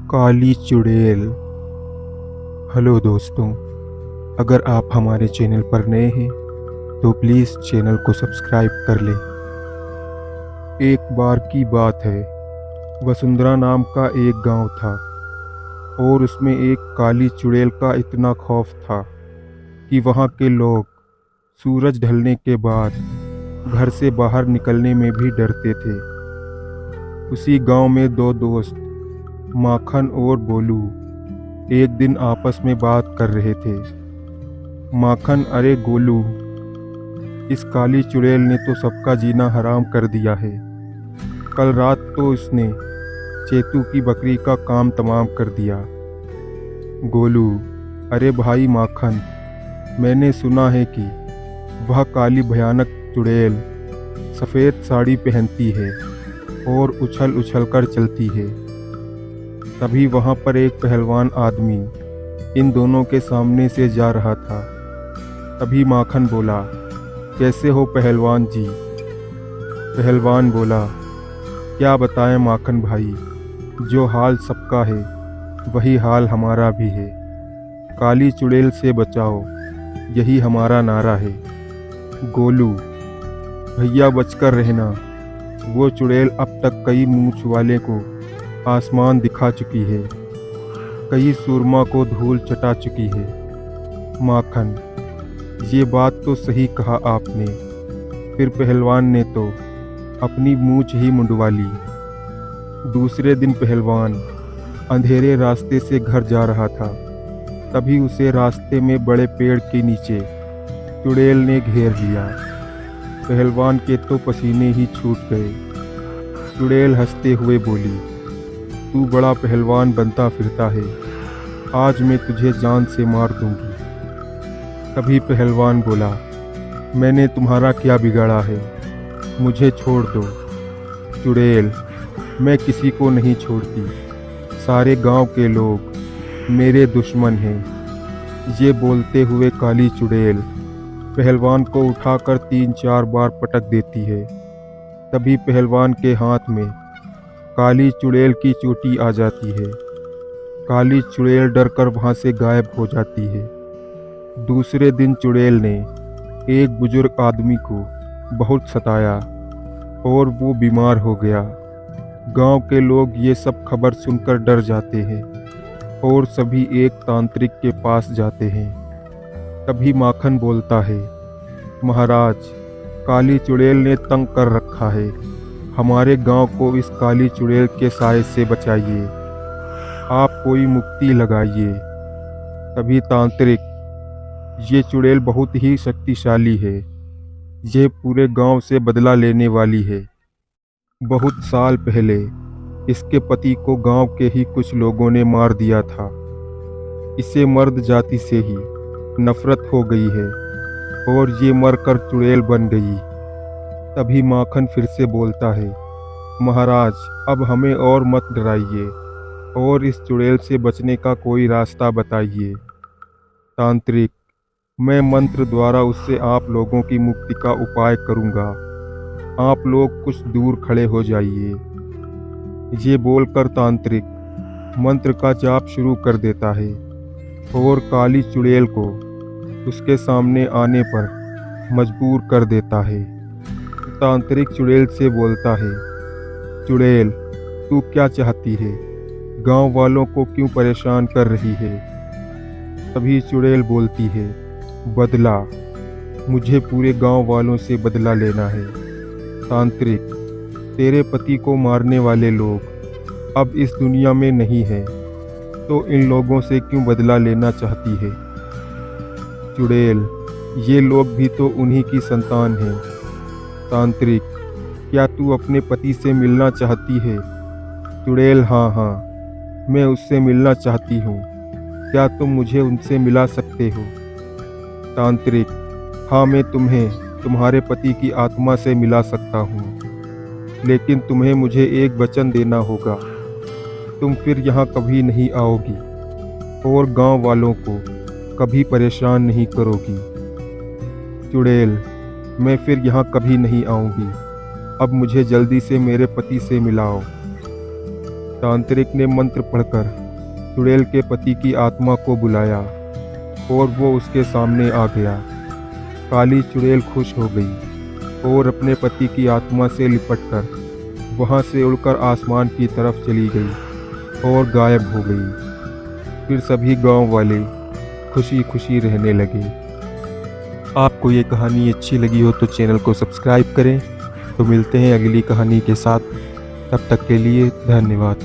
काली चुड़ैल। हेलो दोस्तों, अगर आप हमारे चैनल पर नए हैं तो प्लीज़ चैनल को सब्सक्राइब कर लें। एक बार की बात है, वसुंधरा नाम का एक गांव था और उसमें एक काली चुड़ैल का इतना खौफ था कि वहां के लोग सूरज ढलने के बाद घर से बाहर निकलने में भी डरते थे। उसी गांव में दो दोस्त माखन और गोलू एक दिन आपस में बात कर रहे थे। माखन, अरे गोलू, इस काली चुड़ैल ने तो सबका जीना हराम कर दिया है। कल रात तो इसने चेतू की बकरी का काम तमाम कर दिया। गोलू, अरे भाई माखन, मैंने सुना है कि वह काली भयानक चुड़ैल सफ़ेद साड़ी पहनती है और उछल उछल कर चलती है। तभी वहाँ पर एक पहलवान आदमी इन दोनों के सामने से जा रहा था। तभी माखन बोला, कैसे हो पहलवान जी? पहलवान बोला, क्या बताएं माखन भाई, जो हाल सबका है वही हाल हमारा भी है। काली चुड़ैल से बचाओ, यही हमारा नारा है। गोलू, भैया बचकर रहना, वो चुड़ैल अब तक कई मूंछ वाले को आसमान दिखा चुकी है, कई सूरमा को धूल चटा चुकी है। माखन, ये बात तो सही कहा आपने। फिर पहलवान ने तो अपनी मूंछ ही मुंडवा ली। दूसरे दिन पहलवान अंधेरे रास्ते से घर जा रहा था। तभी उसे रास्ते में बड़े पेड़ के नीचे चुड़ैल ने घेर लिया। पहलवान के तो पसीने ही छूट गए। चुड़ैल हंसते हुए बोली, तू बड़ा पहलवान बनता फिरता है, आज मैं तुझे जान से मार दूंगी। तभी पहलवान बोला, मैंने तुम्हारा क्या बिगाड़ा है, मुझे छोड़ दो। चुड़ैल, मैं किसी को नहीं छोड़ती, सारे गांव के लोग मेरे दुश्मन हैं। ये बोलते हुए काली चुड़ैल पहलवान को उठाकर 3-4 बार पटक देती है। तभी पहलवान के हाथ में काली चुड़ैल की चोटी आ जाती है। काली चुड़ैल डरकर वहां से गायब हो जाती है। दूसरे दिन चुड़ैल ने एक बुजुर्ग आदमी को बहुत सताया और वो बीमार हो गया। गांव के लोग ये सब खबर सुनकर डर जाते हैं और सभी एक तांत्रिक के पास जाते हैं। तभी माखन बोलता है, महाराज, काली चुड़ैल ने तंग कर रखा है, हमारे गांव को इस काली चुड़ैल के साए से बचाइए, आप कोई मुक्ति लगाइए। तभी तांत्रिक, ये चुड़ैल बहुत ही शक्तिशाली है, ये पूरे गांव से बदला लेने वाली है। बहुत साल पहले इसके पति को गांव के ही कुछ लोगों ने मार दिया था। इसे मर्द जाति से ही नफरत हो गई है और ये मरकर चुड़ैल बन गई। तभी माखन फिर से बोलता है, महाराज, अब हमें और मत डराइए और इस चुड़ैल से बचने का कोई रास्ता बताइए। तांत्रिक, मैं मंत्र द्वारा उससे आप लोगों की मुक्ति का उपाय करूंगा, आप लोग कुछ दूर खड़े हो जाइए। ये बोलकर तांत्रिक मंत्र का जाप शुरू कर देता है और काली चुड़ैल को उसके सामने आने पर मजबूर कर देता है। तांत्रिक चुड़ैल से बोलता है, चुड़ैल, तू क्या चाहती है, गांव वालों को क्यों परेशान कर रही है? तभी चुड़ैल बोलती है, बदला, मुझे पूरे गांव वालों से बदला लेना है। तांत्रिक, तेरे पति को मारने वाले लोग अब इस दुनिया में नहीं हैं, तो इन लोगों से क्यों बदला लेना चाहती है? चुड़ैल, ये लोग भी तो उन्हीं की संतान हैं। तांत्रिक, क्या तू अपने पति से मिलना चाहती है? चुड़ैल, हाँ हाँ, मैं उससे मिलना चाहती हूँ, क्या तुम मुझे उनसे मिला सकते हो? तांत्रिक, हाँ, मैं तुम्हें तुम्हारे पति की आत्मा से मिला सकता हूँ, लेकिन तुम्हें मुझे एक वचन देना होगा, तुम फिर यहाँ कभी नहीं आओगी और गांव वालों को कभी परेशान नहीं करोगी। चुड़ैल, मैं फिर यहाँ कभी नहीं आऊँगी। अब मुझे जल्दी से मेरे पति से मिलाओ। तांत्रिक ने मंत्र पढ़कर चुड़ैल के पति की आत्मा को बुलाया और वो उसके सामने आ गया। काली चुड़ैल खुश हो गई और अपने पति की आत्मा से लिपटकर वहाँ से उड़कर आसमान की तरफ चली गई और गायब हो गई। फिर सभी गांव वाले खुशी खुशी रहने लगे। आपको ये कहानी अच्छी लगी हो तो चैनल को सब्सक्राइब करें। तो मिलते हैं अगली कहानी के साथ, तब तक के लिए धन्यवाद।